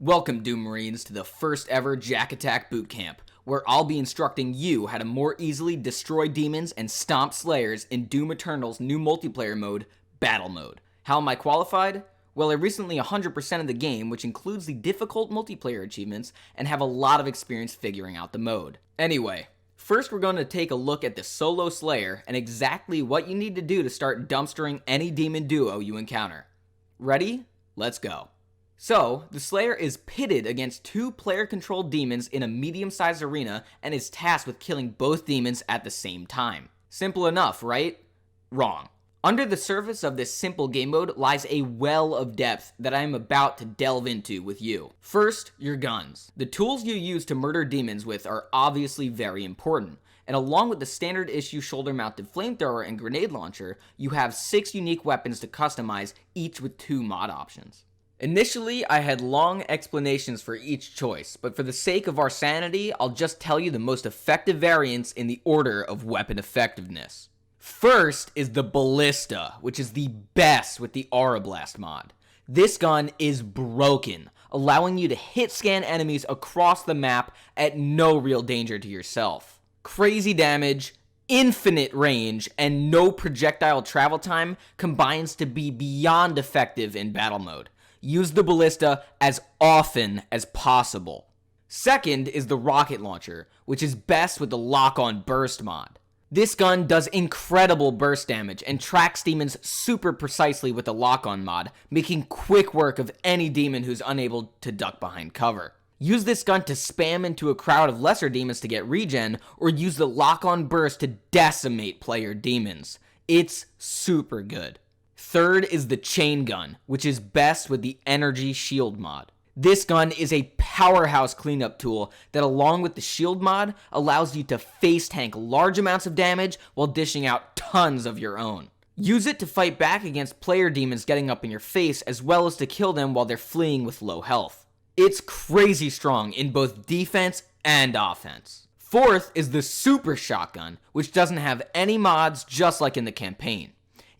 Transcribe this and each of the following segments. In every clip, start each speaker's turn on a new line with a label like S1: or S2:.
S1: Welcome, Doom Marines, to the first ever Djaqk Attack Bootcamp, where I'll be instructing you how to more easily destroy demons and stomp slayers in Doom Eternal's new multiplayer mode, Battlemode. How am I qualified? Well, I recently 100% of the game, which includes the difficult multiplayer achievements, and have a lot of experience figuring out the mode. Anyway, first we're going to take a look at the solo slayer and exactly what you need to do to start dumpstering any demon duo you encounter. Ready? Let's go. So, the Slayer is pitted against two player-controlled demons in a medium-sized arena and is tasked with killing both demons at the same time. Simple enough, right? Wrong. Under the surface of this simple game mode lies a well of depth that I am about to delve into with you. First, your guns. The tools you use to murder demons with are obviously very important, and along with the standard issue shoulder-mounted flamethrower and grenade launcher, you have 6 unique weapons to customize, each with 2 mod options. Initially, I had long explanations for each choice, but for the sake of our sanity, I'll just tell you the most effective variants in the order of weapon effectiveness. First is the Ballista, which is the best with the Aura Blast mod. This gun is broken, allowing you to hit scan enemies across the map at no real danger to yourself. Crazy damage, infinite range, and no projectile travel time combines to be beyond effective in battle mode. Use the Ballista as often as possible. Second is the rocket launcher, which is best with the lock-on burst mod. This gun does incredible burst damage and tracks demons super precisely with the lock-on mod, making quick work of any demon who's unable to duck behind cover. Use this gun to spam into a crowd of lesser demons to get regen, or use the lock-on burst to decimate player demons. It's super good. Third is the chain gun, which is best with the energy shield mod. This gun is a powerhouse cleanup tool that, along with the shield mod, allows you to face tank large amounts of damage while dishing out tons of your own. Use it to fight back against player demons getting up in your face, as well as to kill them while they're fleeing with low health. It's crazy strong in both defense and offense. Fourth is the super shotgun, which doesn't have any mods, just like in the campaign.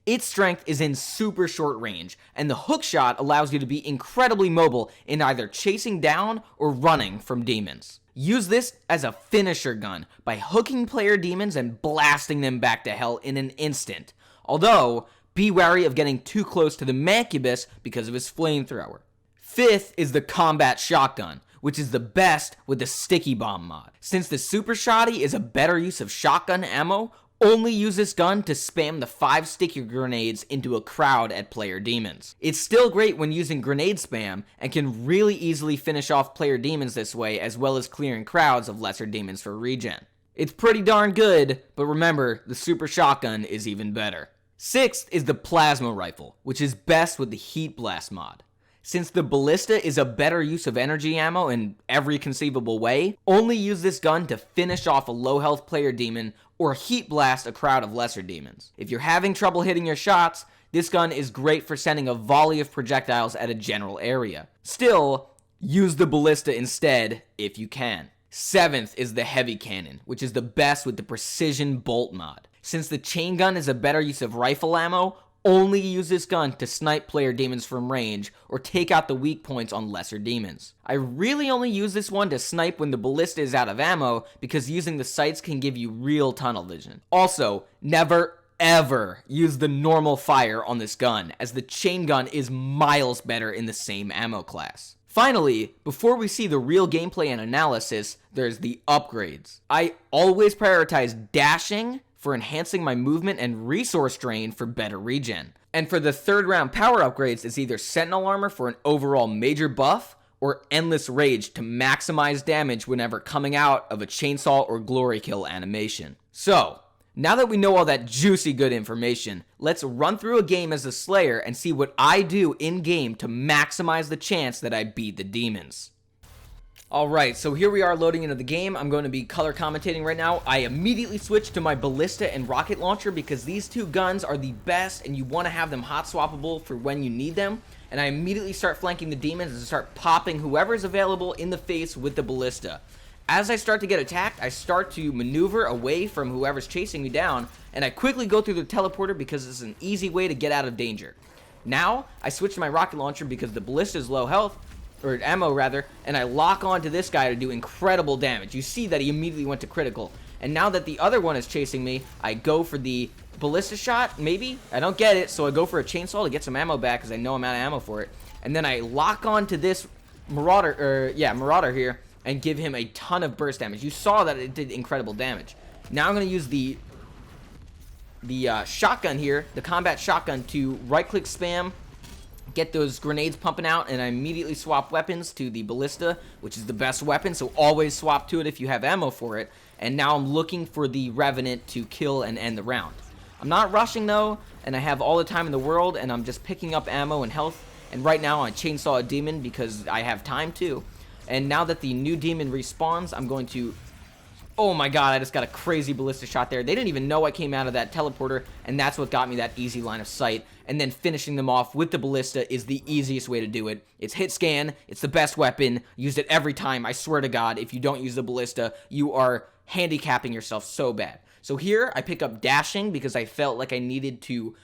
S1: Its strength is in super short range, and the hook shot allows you to be incredibly mobile in either chasing down or running from demons. Use this as a finisher gun by hooking player demons and blasting them back to hell in an instant. Although, be wary of getting too close to the Mancubus because of his flamethrower. Fifth is the combat shotgun, which is the best with the sticky bomb mod. Since the super shotty is a better use of shotgun ammo, only use this gun to spam the 5 sticky grenades into a crowd at player demons. It's still great when using grenade spam, and can really easily finish off player demons this way, as well as clearing crowds of lesser demons for regen. It's pretty darn good, but remember, the super shotgun is even better. Sixth is the plasma rifle, which is best with the heat blast mod. Since the Ballista is a better use of energy ammo in every conceivable way, only use this gun to finish off a low health player demon or heat blast a crowd of lesser demons. If you're having trouble hitting your shots, this gun is great for sending a volley of projectiles at a general area. Still, use the Ballista instead if you can. Seventh is the heavy cannon, which is the best with the precision bolt mod. Since the chain gun is a better use of rifle ammo, only use this gun to snipe player demons from range or take out the weak points on lesser demons. I really only use this one to snipe when the Ballista is out of ammo, because using the sights can give you real tunnel vision. Also, never ever use the normal fire on this gun, as the chain gun is miles better in the same ammo class. Finally, before we see the real gameplay and analysis, there's the upgrades. I always prioritize dashing for enhancing my movement and resource drain for better regen. And for the third round power upgrades, it's either Sentinel Armor for an overall major buff, or Endless Rage to maximize damage whenever coming out of a chainsaw or glory kill animation. So, now that we know all that juicy good information, let's run through a game as a Slayer and see what I do in game to maximize the chance that I beat the demons. Alright, so here we are loading into the game. I'm going to be color commentating right now. I immediately switched to my Ballista and rocket launcher because these two guns are the best and you want to have them hot swappable for when you need them. And I immediately start flanking the demons and start popping whoever's available in the face with the Ballista. As I start to get attacked, I start to maneuver away from whoever's chasing me down, and I quickly go through the teleporter because it's an easy way to get out of danger. Now, I switch to my rocket launcher because the Ballista is low health, or ammo rather, and I lock onto this guy to do incredible damage. You see that he immediately went to critical. And now that the other one is chasing me, I go for the ballista shot, maybe? I don't get it, so I go for a chainsaw to get some ammo back because I know I'm out of ammo for it. And then I lock onto this marauder here and give him a ton of burst damage. You saw that it did incredible damage. Now I'm going to use the shotgun here, the combat shotgun, to right-click spam, get those grenades pumping out, and I immediately swap weapons to the ballista, which is the best weapon, so always swap to it if you have ammo for it. And now I'm looking for the Revenant to kill and end the round. I'm not rushing though, and I have all the time in the world, and I'm just picking up ammo and health. And right now I chainsaw a demon because I have time too. And now that the new demon respawns, I'm going to... Oh my god, I just got a crazy ballista shot there. They didn't even know I came out of that teleporter, and that's what got me that easy line of sight. And then finishing them off with the ballista is the easiest way to do it. It's hit scan, it's the best weapon, use it every time. I swear to god, if you don't use the ballista, you are handicapping yourself so bad. So here, I pick up dashing because I felt like I needed to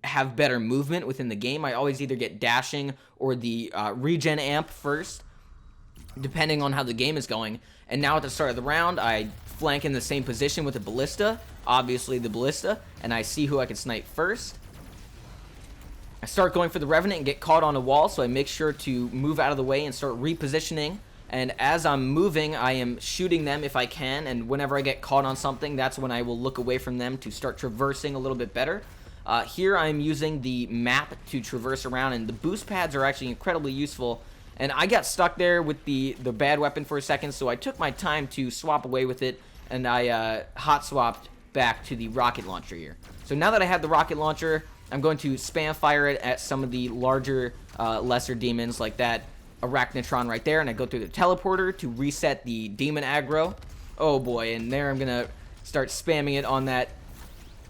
S1: have better movement within the game. I always either get dashing or the regen amp first, depending on how the game is going. And now at the start of the round, I flank in the same position with the ballista, obviously the ballista, and I see who I can snipe first. I start going for the Revenant and get caught on a wall, so I make sure to move out of the way and start repositioning. And as I'm moving, I am shooting them if I can, and whenever I get caught on something, that's when I will look away from them to start traversing a little bit better. Here I'm using the map to traverse around, and the boost pads are actually incredibly useful. And I got stuck there with the bad weapon for a second, so I took my time to swap away with it, and I hot swapped back to the rocket launcher here. So now that I have the rocket launcher, I'm going to spam fire it at some of the larger, lesser demons like that Arachnotron right there, and I go through the teleporter to reset the demon aggro. Oh boy, and there I'm going to start spamming it on that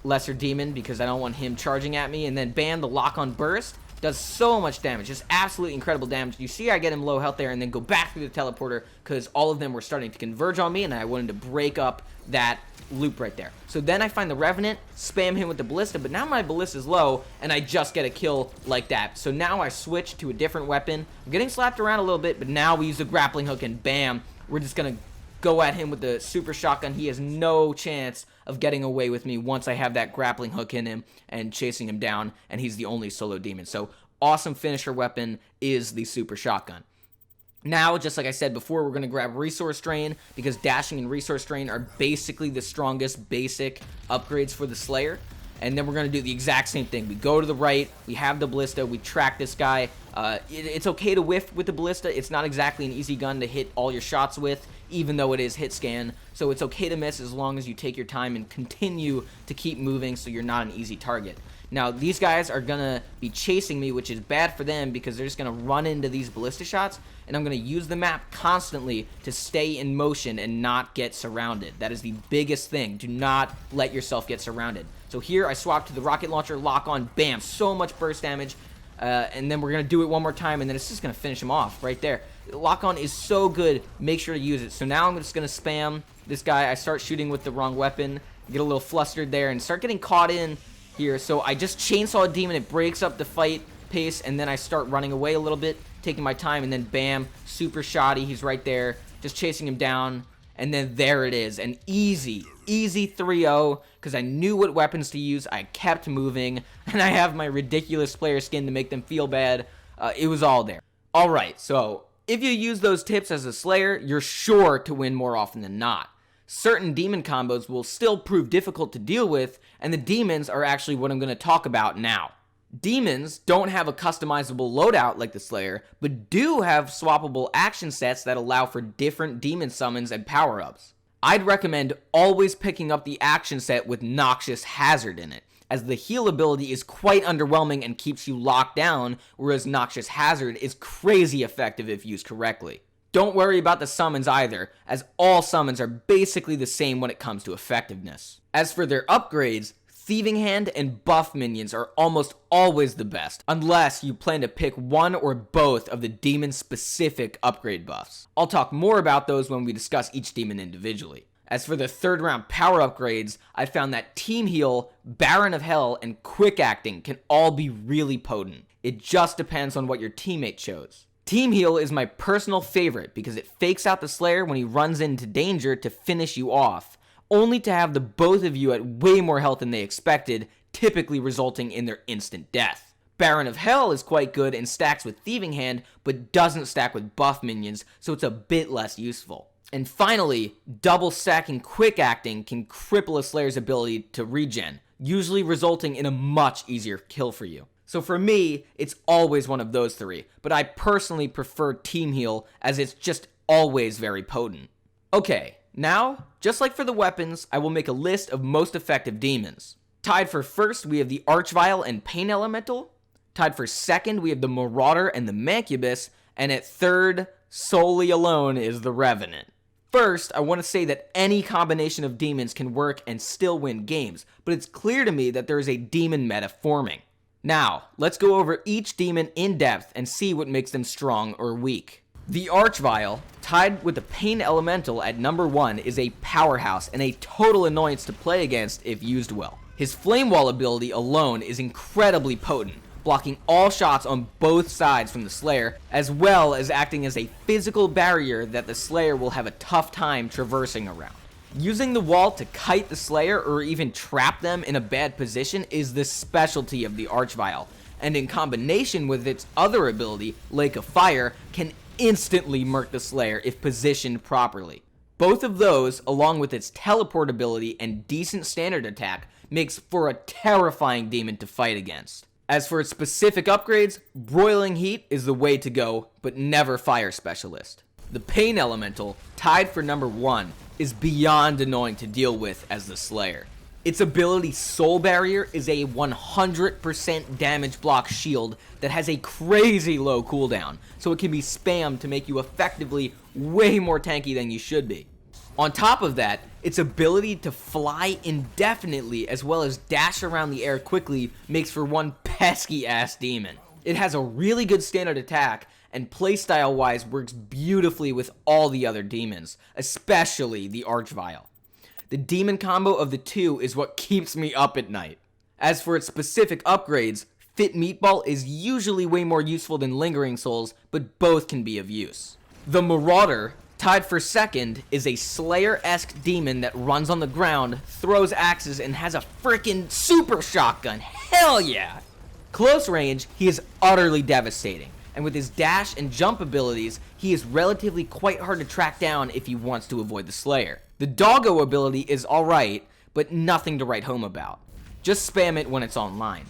S1: lesser demon because I don't want him charging at me, and then bam, the lock on burst. Does so much damage, just absolutely incredible damage. You see I get him low health there and then go back through the teleporter because all of them were starting to converge on me and I wanted to break up that loop right there. So then I find the Revenant, spam him with the ballista, but now my ballista is low and I just get a kill like that. So now I switch to a different weapon. I'm getting slapped around a little bit, but now we use the grappling hook and bam, we're just going to go at him with the super shotgun. He has no chance of getting away with me once I have that grappling hook in him and chasing him down, and he's the only solo demon. So awesome finisher weapon is the super shotgun. Now, just like I said before, we're going to grab Resource Drain because dashing and Resource Drain are basically the strongest basic upgrades for the Slayer. And then we're going to do the exact same thing. We go to the right, we have the ballista, we track this guy. It's okay to whiff with the ballista. It's not exactly an easy gun to hit all your shots with, even though it is hit scan. So it's okay to miss as long as you take your time and continue to keep moving so you're not an easy target. Now, these guys are going to be chasing me, which is bad for them because they're just going to run into these ballista shots, and I'm going to use the map constantly to stay in motion and not get surrounded. That is the biggest thing. Do not let yourself get surrounded. So here, I swap to the rocket launcher, lock on, bam, so much burst damage, and then we're going to do it one more time, and then it's just going to finish him off right there. Lock on is so good. Make sure to use it. So now I'm just going to spam this guy. I start shooting with the wrong weapon, get a little flustered there, and start getting caught in here. So I just chainsaw a demon. It breaks up the fight pace, and then I start running away a little bit, taking my time, and then bam, super shoddy. He's right there, just chasing him down, and then there it is. An easy 3-0 because I knew what weapons to use. I kept moving, and I have my ridiculous player skin to make them feel bad. It was all there. All right, so if you use those tips as a Slayer, you're sure to win more often than not. Certain demon combos will still prove difficult to deal with, and the demons are actually what I'm going to talk about now. Demons don't have a customizable loadout like the Slayer, but do have swappable action sets that allow for different demon summons and power-ups. I'd recommend always picking up the action set with Noxious Hazard in it, as the heal ability is quite underwhelming and keeps you locked down, whereas Noxious Hazard is crazy effective if used correctly. Don't worry about the summons either, as all summons are basically the same when it comes to effectiveness. As for their upgrades, Thieving Hand and buff minions are almost always the best, unless you plan to pick one or both of the demon-specific upgrade buffs. I'll talk more about those when we discuss each demon individually. As for the third round power upgrades, I found that Team Heal, Baron of Hell, and Quick Acting can all be really potent. It just depends on what your teammate chose. Team Heal is my personal favorite because it fakes out the Slayer when he runs into danger to finish you off, only to have the both of you at way more health than they expected, typically resulting in their instant death. Baron of Hell is quite good and stacks with Thieving Hand, but doesn't stack with buff minions, so it's a bit less useful. And finally, double stacking Quick Acting can cripple a Slayer's ability to regen, usually resulting in a much easier kill for you. So for me, it's always one of those three, but I personally prefer Team Heal as it's just always very potent. Okay, now, just like for the weapons, I will make a list of most effective demons. Tied for first, we have the Archvile and Pain Elemental. Tied for second, we have the Marauder and the Mancubus. And at third, solely alone, is the Revenant. First, I want to say that any combination of demons can work and still win games, but it's clear to me that there is a demon meta forming. Now, let's go over each demon in depth and see what makes them strong or weak. The Archvile, tied with the Pain Elemental at number 1, is a powerhouse and a total annoyance to play against if used well. His Flame Wall ability alone is incredibly potent, blocking all shots on both sides from the Slayer, as well as acting as a physical barrier that the Slayer will have a tough time traversing around. Using the wall to kite the Slayer or even trap them in a bad position is the specialty of the Archvile, and in combination with its other ability, Lake of Fire, can instantly murk the Slayer if positioned properly. Both of those, along with its teleport ability and decent standard attack, makes for a terrifying demon to fight against. As for its specific upgrades, Broiling Heat is the way to go, but never Fire Specialist. The Pain Elemental, tied for number 1, is beyond annoying to deal with as the Slayer. Its ability Soul Barrier is a 100% damage block shield that has a crazy low cooldown, so it can be spammed to make you effectively way more tanky than you should be. On top of that, its ability to fly indefinitely as well as dash around the air quickly makes for one pesky ass demon. It has a really good standard attack, and playstyle wise works beautifully with all the other demons, especially the Archvile. The demon combo of the two is what keeps me up at night. As for its specific upgrades, Fit Meatball is usually way more useful than Lingering Souls, but both can be of use. The Marauder, tied for second, is a Slayer-esque demon that runs on the ground, throws axes, and has a frickin' super shotgun. Hell yeah! Close range, he is utterly devastating, and with his dash and jump abilities, he is relatively quite hard to track down if he wants to avoid the Slayer. The Doggo ability is alright, but nothing to write home about. Just spam it when it's online.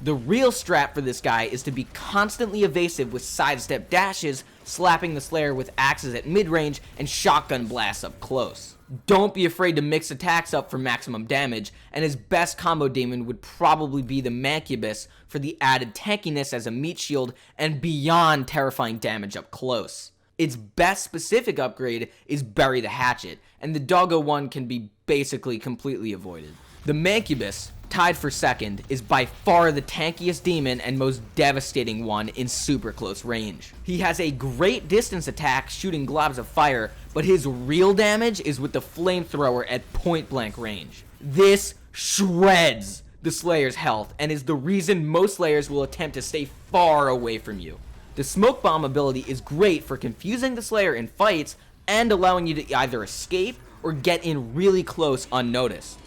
S1: The real strat for this guy is to be constantly evasive with sidestep dashes, slapping the Slayer with axes at mid-range, and shotgun blasts up close. Don't be afraid to mix attacks up for maximum damage, and his best combo demon would probably be the Mancubus for the added tankiness as a meat shield and beyond terrifying damage up close. Its best specific upgrade is Bury the Hatchet, and the Doggo one can be basically completely avoided. The Mancubus, tied for second, is by far the tankiest demon and most devastating one in super close range. He has a great distance attack shooting globs of fire, but his real damage is with the flamethrower at point blank range. This shreds the Slayer's health and is the reason most Slayers will attempt to stay far away from you. The Smoke Bomb ability is great for confusing the Slayer in fights and allowing you to either escape or get in really close unnoticed.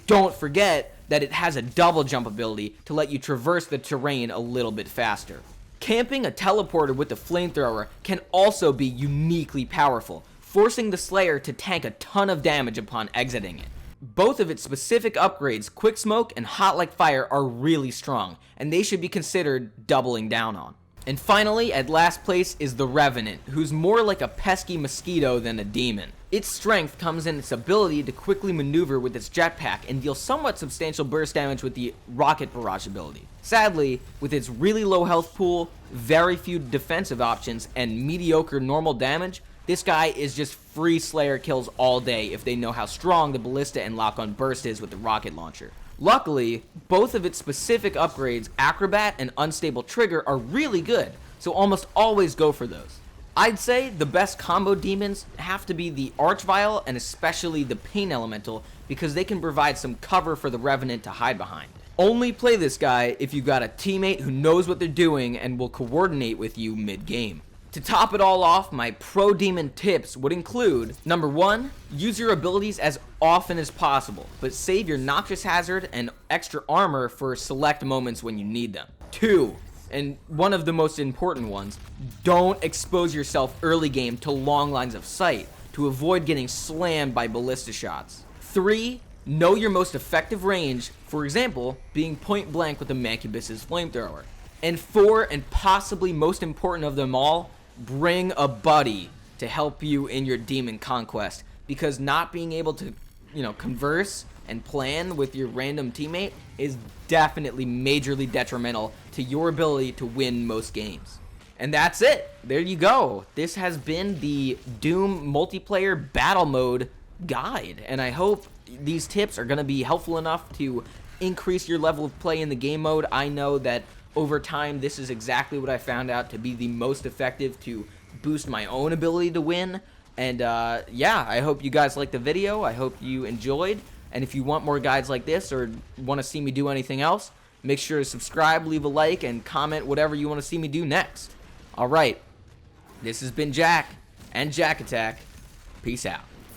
S1: Don't forget that it has a double jump ability to let you traverse the terrain a little bit faster. Camping a teleporter with the flamethrower can also be uniquely powerful, forcing the Slayer to tank a ton of damage upon exiting it. Both of its specific upgrades, Quick Smoke and Hot Like Fire, are really strong, and they should be considered doubling down on. And finally, at last place is the Revenant, who's more like a pesky mosquito than a demon. Its strength comes in its ability to quickly maneuver with its jetpack and deal somewhat substantial burst damage with the Rocket Barrage ability. Sadly, with its really low health pool, very few defensive options, and mediocre normal damage, this guy is just free Slayer kills all day if they know how strong the Ballista and Lock-on Burst is with the rocket launcher. Luckily, both of its specific upgrades, Acrobat and Unstable Trigger, are really good, so almost always go for those. I'd say the best combo demons have to be the Archvile and especially the Pain Elemental because they can provide some cover for the Revenant to hide behind. Only play this guy if you got a teammate who knows what they're doing and will coordinate with you mid-game. To top it all off, my pro demon tips would include, number 1, use your abilities as often as possible, but save your noxious hazard and extra armor for select moments when you need them. 2, and one of the most important ones, don't expose yourself early game to long lines of sight to avoid getting slammed by ballista shots. 3, know your most effective range, for example, being point blank with the Mancubus's flamethrower. And 4, and possibly most important of them all, bring a buddy to help you in your demon conquest, because not being able to, converse and plan with your random teammate is definitely majorly detrimental to your ability to win most games. And that's it. There you go. This has been the Doom multiplayer battle mode guide, and I hope these tips are going to be helpful enough to increase your level of play in the game mode. I know that over time, this is exactly what I found out to be the most effective to boost my own ability to win. And yeah, I hope you guys liked the video. I hope you enjoyed. And if you want more guides like this or want to see me do anything else, make sure to subscribe, leave a like, and comment whatever you want to see me do next. All right, this has been Djaqk and Djaqk Attack. Peace out.